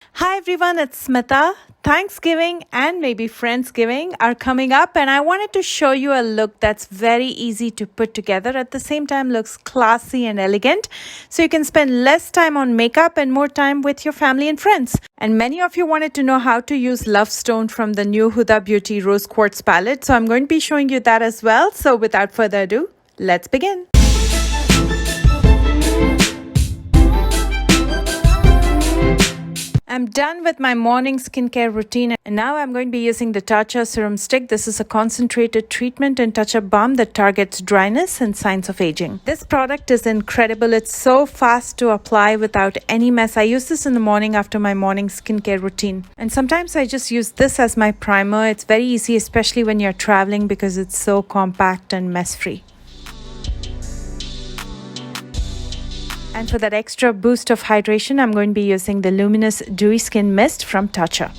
Hi everyone, it's Smita. Thanksgiving and maybe Friendsgiving are coming up, and I wanted to show you a look that's very easy to put together, at the same time looks classy and elegant, so you can spend less time on makeup and more time with your family and friends. And many of you wanted to know how to use Love Stone from the new Huda Beauty Rose Quartz palette, so I'm going to be showing you that as well. So without further ado, let's begin. I'm done with my morning skincare routine, and now I'm going to be using the Tatcha Serum Stick. This is a concentrated treatment and touch-up balm that targets dryness and signs of aging. This product is incredible. It's so fast to apply without any mess. I use this in the morning after my morning skincare routine. And sometimes I just use this as my primer. It's very easy, especially when you're traveling, because it's so compact and mess-free. And for that extra boost of hydration, I'm going to be using the Luminous Dewy Skin Mist from Tatcha.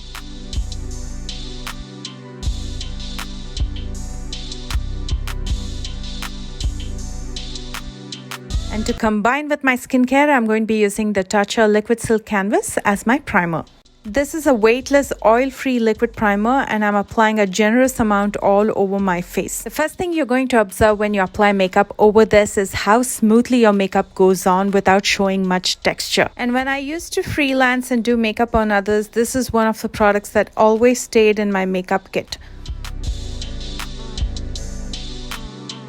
And to combine with my skincare, I'm going to be using the Tatcha Liquid Silk Canvas as my primer. This is a weightless, oil-free liquid primer, and I'm applying a generous amount all over my face. The first thing you're going to observe when you apply makeup over this is how smoothly your makeup goes on without showing much texture. And when I used to freelance and do makeup on others, this is one of the products that always stayed in my makeup kit.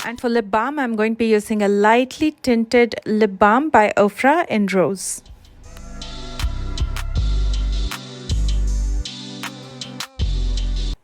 And for lip balm, I'm going to be using a lightly tinted lip balm by Ofra in Rose.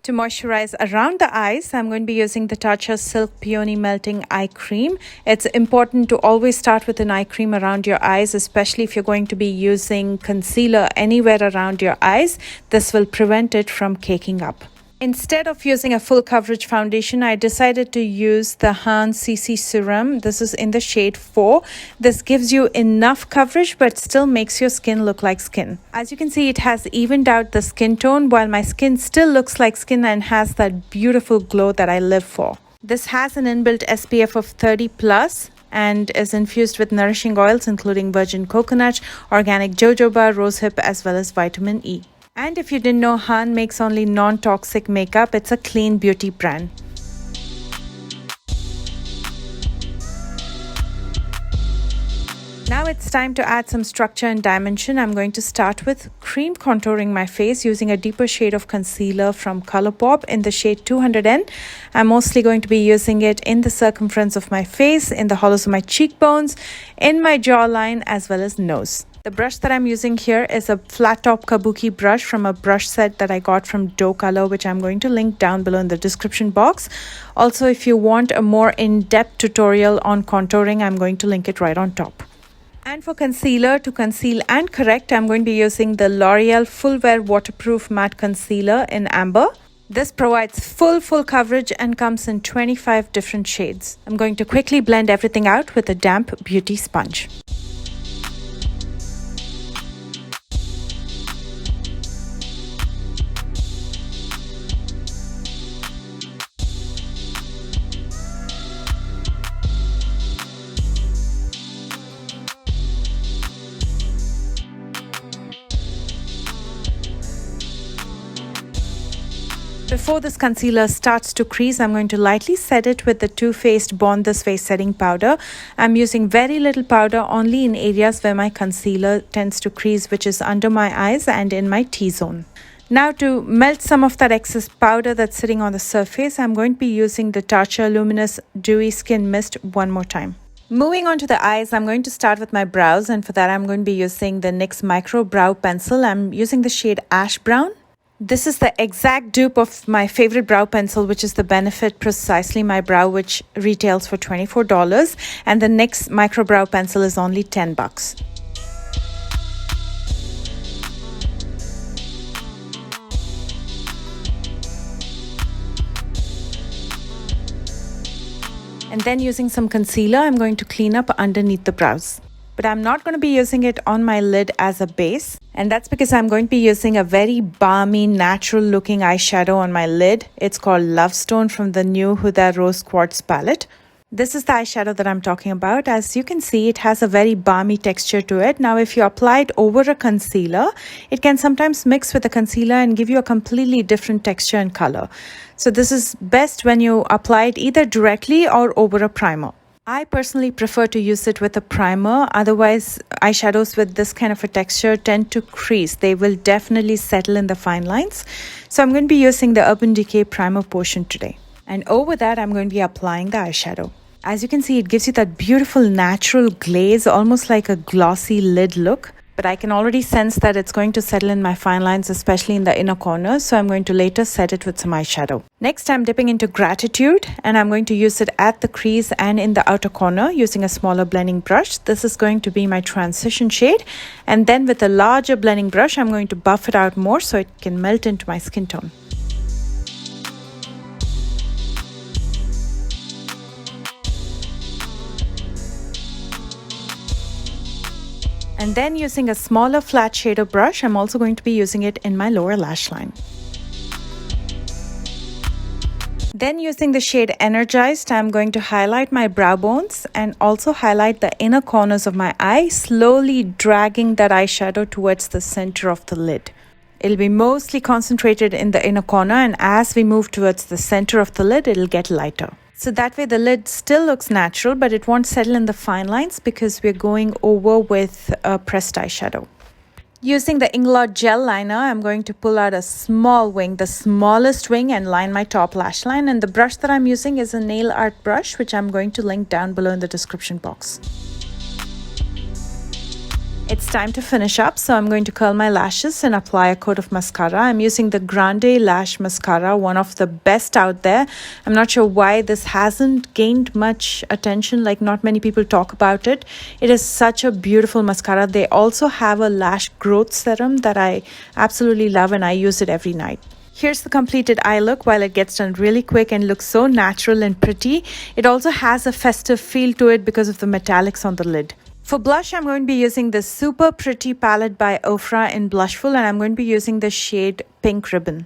To moisturize around the eyes, I'm going to be using the Tatcha Silk Peony Melting Eye Cream. It's important to always start with an eye cream around your eyes, especially if you're going to be using concealer anywhere around your eyes. This will prevent it from caking up. Instead of using a full coverage foundation, I decided to use the Han CC Serum. This is in the shade 4. This gives you enough coverage but still makes your skin look like skin. As you can see, it has evened out the skin tone while my skin still looks like skin and has that beautiful glow that I live for. This has an inbuilt SPF of 30 plus and is infused with nourishing oils including virgin coconut, organic jojoba, rosehip, as well as vitamin E. And if you didn't know, Han makes only non-toxic makeup. It's a clean beauty brand. Now it's time to add some structure and dimension. I'm going to start with cream contouring my face using a deeper shade of concealer from Colourpop in the shade 200N. I'm mostly going to be using it in the circumference of my face, in the hollows of my cheekbones, in my jawline, as well as nose. The brush that I'm using here is a flat top kabuki brush from a brush set that I got from Doe Color, which I'm going to link down below in the description box. Also, if you want a more in-depth tutorial on contouring, I'm going to link it right on top. And for concealer, to conceal and correct, I'm going to be using the L'Oreal Full Wear Waterproof Matte Concealer in Amber. This provides full coverage and comes in 25 different shades. I'm going to quickly blend everything out with a damp beauty sponge. Before this concealer starts to crease, I'm going to lightly set it with the Too Faced Born This Way setting powder. I'm using very little powder only in areas where my concealer tends to crease, which is under my eyes and in my T-zone. Now to melt some of that excess powder that's sitting on the surface, I'm going to be using the Tatcha Luminous Dewy Skin Mist one more time. Moving on to the eyes, I'm going to start with my brows, and for that I'm going to be using the NYX Micro Brow Pencil. I'm using the shade Ash Brown. This is the exact dupe of my favorite brow pencil, which is the Benefit Precisely My Brow, which retails for $24, and the NYX Micro Brow Pencil is only $10. And then using some concealer, I'm going to clean up underneath the brows. But I'm not going to be using it on my lid as a base. And that's because I'm going to be using a very balmy, natural looking eyeshadow on my lid. It's called Love Stone from the new Huda Rose Quartz palette. This is the eyeshadow that I'm talking about. As you can see, it has a very balmy texture to it. Now, if you apply it over a concealer, it can sometimes mix with the concealer and give you a completely different texture and color. So this is best when you apply it either directly or over a primer. I personally prefer to use it with a primer. Otherwise, eyeshadows with this kind of a texture tend to crease. They will definitely settle in the fine lines. So I'm going to be using the Urban Decay primer portion today. And over that, I'm going to be applying the eyeshadow. As you can see, it gives you that beautiful natural glaze, almost like a glossy lid look. But I can already sense that it's going to settle in my fine lines, especially in the inner corners. So I'm going to later set it with some eyeshadow. Next, I'm dipping into Gratitude, and I'm going to use it at the crease and in the outer corner using a smaller blending brush. This is going to be my transition shade. And then with a larger blending brush, I'm going to buff it out more so it can melt into my skin tone. And then using a smaller flat shader brush, I'm also going to be using it in my lower lash line. Then using the shade Energized, I'm going to highlight my brow bones and also highlight the inner corners of my eye, slowly dragging that eyeshadow towards the center of the lid. It'll be mostly concentrated in the inner corner, and as we move towards the center of the lid, it'll get lighter. So that way the lid still looks natural, but it won't settle in the fine lines because we're going over with a pressed eyeshadow. Using the Inglot gel liner, I'm going to pull out a small wing, the smallest wing, and line my top lash line. And the brush that I'm using is a nail art brush, which I'm going to link down below in the description box. It's time to finish up, so I'm going to curl my lashes and apply a coat of mascara. I'm using the Grande Lash Mascara, one of the best out there. I'm not sure why this hasn't gained much attention, like not many people talk about it. It is such a beautiful mascara. They also have a lash growth serum that I absolutely love, and I use it every night. Here's the completed eye look. While it gets done really quick and looks so natural and pretty, it also has a festive feel to it because of the metallics on the lid. For blush, I'm going to be using this super pretty palette by Ofra in Blushful, and I'm going to be using the shade Pink Ribbon.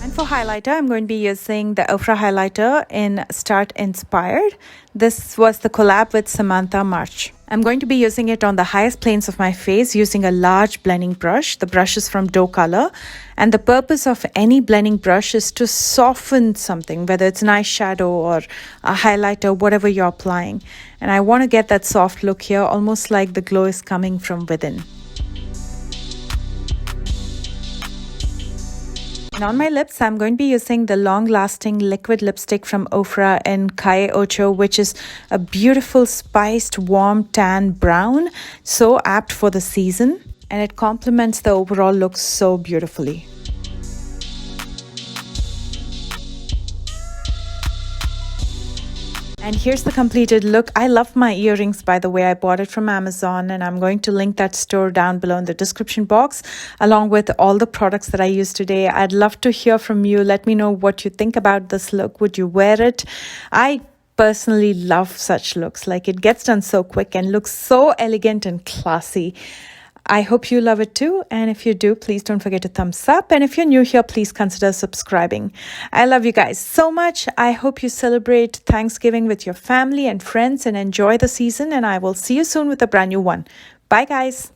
And for highlighter, I'm going to be using the Ofra highlighter in Start Inspired. This was the collab with Samantha March. I'm going to be using it on the highest planes of my face using a large blending brush. The brush is from Doe Color, and the purpose of any blending brush is to soften something, whether it's an eyeshadow or a highlighter, whatever you're applying. And I want to get that soft look here, almost like the glow is coming from within. And on my lips, I'm going to be using the long-lasting liquid lipstick from Ofra in Calle Ocho, which is a beautiful, spiced, warm tan brown, so apt for the season. And it complements the overall look so beautifully. And here's the completed look. I love my earrings, by the way. I bought it from Amazon, and I'm going to link that store down below in the description box, along with all the products that I used today. I'd love to hear from you. Let me know what you think about this look. Would you wear it? I personally love such looks. Like, it gets done so quick and looks so elegant and classy. I hope you love it too, and if you do, please don't forget to thumbs up, and if you're new here, please consider subscribing. I love you guys so much. I hope you celebrate Thanksgiving with your family and friends and enjoy the season, and I will see you soon with a brand new one. Bye guys.